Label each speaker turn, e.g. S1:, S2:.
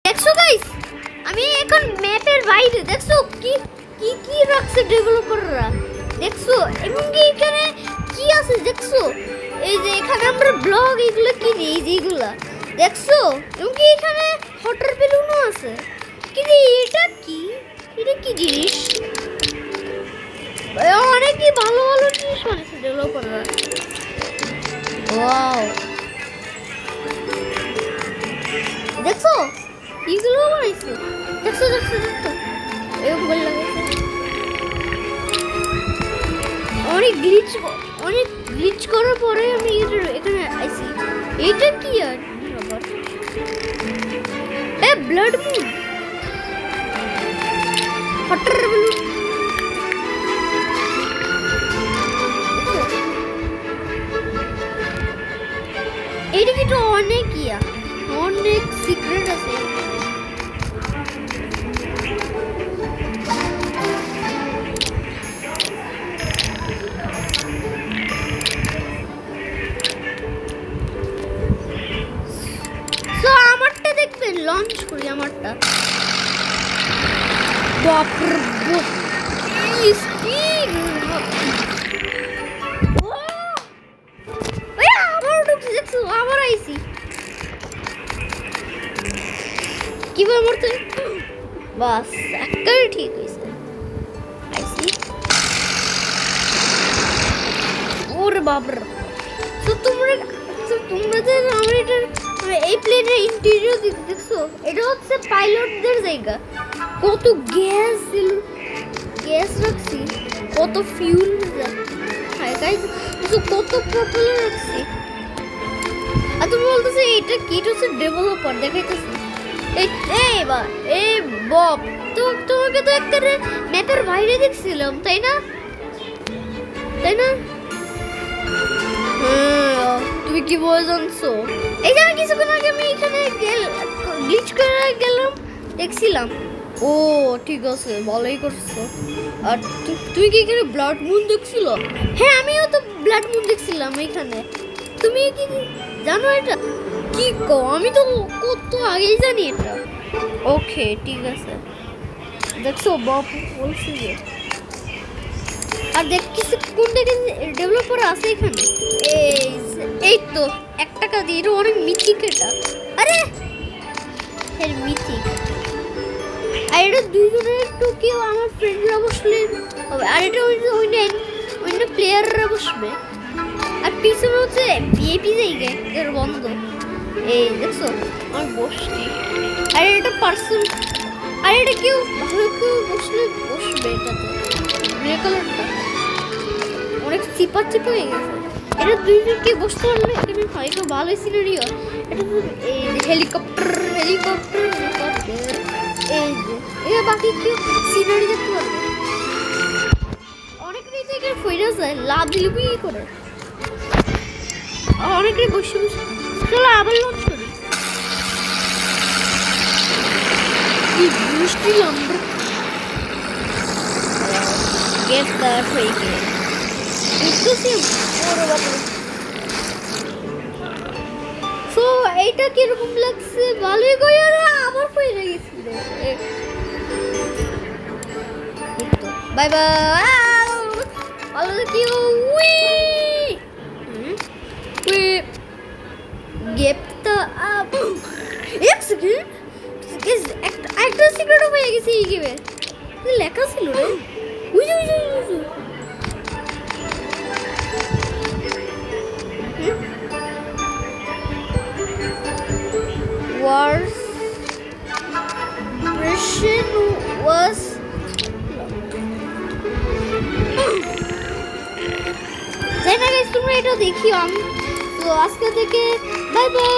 S1: দেখছো গাইস, আমি এখন ম্যাপের বাইরে দেখছো কি কি কি রাখছে ডেভেলপাররা, দেখছো এবং কি এখানে কি আছে দেখছো, এই যে এখানে আমরা ব্লগ এগুলো কিনি, এই যে এগুলা দেখছো, এবং কি এখানে হটার বেলুনও আছে। কি রে এটা কি, এটা কি জিনিস? অনেকই ভালো ভালো জিনিস বানাচ্ছে ডেভেলপাররা। ওয়াও, দেখছো এগুলো বানাইছে, দেখছো দেখছো দেখছো এরকম ভালো লাগছে। অনেক গ্লিচ করার পরে আমি এখানে আইছি। এটা কি আর আবার এ ব্লাড মুন হটার বেলুন, এইটা কিন্তু অনেক ইয়া, অনেক সিক্রেট আছে। তো আমারটা দেখবেন, লঞ্চ করি আমারটা। বাপরে বাপ কি স্পিড! ওই আবার ঢুকছি দেখছো, আবার আইছি কিভাবে মরতে, বাস একটাই ঠিক হয়েছে। আইসি ওরে বাপরে। তো তোমরা যে আমার এটা এই প্লেনের ইন্টেরিয়র দেখছো, এটা হচ্ছে পাইলটদের জায়গা। কত গ্যাস রাখছি, কত ফিউল কত প্রপেলার রাখছি। আর তুমি বলতেছো এটা কি, এটা হচ্ছে ডেভেলপার দেখাইতেছি। এই বব, তো তোমাকে তো একটা ম্যাপের বাইরে দেখছিলাম, তাই না? তুমি কি বলে জানছো? এই যে আমি কিছুক্ষণ আগে আমি এখানে গ্লিচ করে গেলাম, দেখছিলাম। ও ঠিক আছে, ভালোই করছো। আর তুই কি এখানে ব্লাড মুন দেখছিল? হ্যাঁ, আমিও তো ব্লাড মুন দেখছিলাম এখানে। তুমি কি জানো এটা? কি কো, আমি তো কত আগেই জানি এটা। ওকে ঠিক আছে, দেখছো বব বলছি যে। আর দেখতেছি কোনটা ডেভেলপার আছে এখানে। এই তো 1 টাকা দিয়ে, এটা অনেক মিথিক এটা। আরে এর মিথিক, আর এটা দুইজনের একটু কেউ আমার ফ্রেন্ডরা বসলে হবে, আর এটা অন্য প্লেয়াররা বসবে। আর পিছনে হচ্ছে ভিআইপি জায়গা এর বন্ধ। এই দেখছো আমার বসছি, আর এটা পার্সন, আর এটা কেউ ভালো কেউ বসবে এটাতে। গ্রে কালারটা অনেক চিপা হয়ে গেছে। এটা দুইজন কে বসতে পারলে এখানে হয় একটু ভালো সিনারিও। এটা এই হেলিকপ্টার এই যে বাকি কেউ সিনারি দেখতে পারবে। অনেকেরই তো এখানে ফইরা যায়, লাভ দিলে কি করে। অনেকেরই বসে চলো আবার লঞ্চ করি। কি বৃষ্টি লম্বা গ্রেফতার হয়ে গিয়ে বুঝতেছি বড় বাপরে। তো এইটা কিরকম লাগছে? ভালোই কই, আর আবার ফইরা গেছিল। বাই বাই, ভালো থাকিও। গেপটা আপ এক সেকেন্ড, একটা সিক্রেট হয়ে গেছে এই গেমে, লেখা ছিল রে। Wars Russian was তাই না গাইস, তোমরা এটা দেখিও। আমি তো আজকে থেকে বাই বাই।